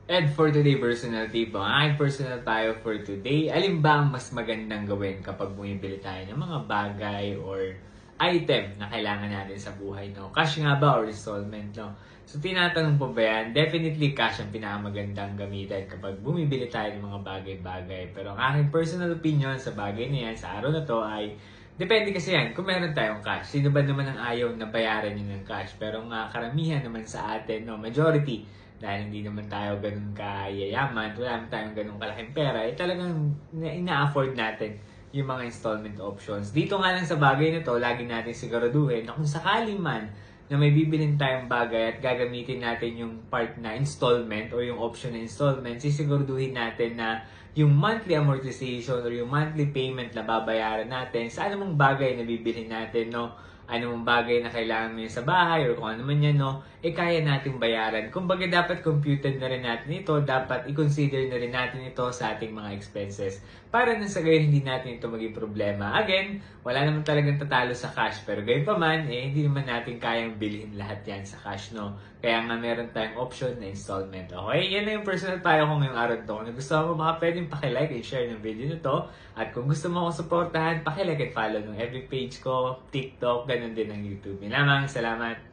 And for today, personal tip, ang aking personal tayo for today, alin ba ang mas magandang gawin kapag bumibili tayo ng mga bagay or item na kailangan natin sa buhay, no? Cash nga ba or installment, no? So, tinatanong po ba yan? Definitely cash ang pinakamagandang gamitin kapag bumibili tayo ng mga bagay-bagay. Pero ang aking personal opinion sa bagay na yan, sa araw na to ay depende kasi yan kung meron tayong cash. Sino ba naman ang ayaw na bayaran yun ng cash? Pero nga karamihan naman sa atin, no, majority, dahil hindi naman tayo ganun kayayaman, wala naman tayong ganun kalaking pera, eh talagang ina-afford natin yung mga installment options. Dito nga lang sa bagay na to, lagi natin siguraduhin na kung sakali man na may bibilin tayong bagay at gagamitin natin yung part na installment o yung option na installment, sisiguraduhin natin na yung monthly amortization or yung monthly payment na babayaran natin sa anumang bagay na bibilhin natin, no? Anumang bagay na kailangan mo sa bahay or kung ano man yan, no? Kaya natin bayaran. Kumbaga, dapat computed na rin natin ito. Dapat i-consider na rin natin ito sa ating mga expenses. Para nang sa gayon, hindi natin ito maging problema. Again, wala naman talagang tatalo sa cash. Pero gayon pa man, hindi naman natin kayang bilhin lahat yan sa cash, no? Kaya nga meron tayong option na installment. Okay? Yan na yung personal tayo ko ngayong araw to. Kung gusto mo, baka pwedeng pakilike and share ng video nito. At kung gusto mo akong supportahan, pakilike at follow ng every page ko, TikTok, ganun din ang YouTube. Yun lamang. Salamat!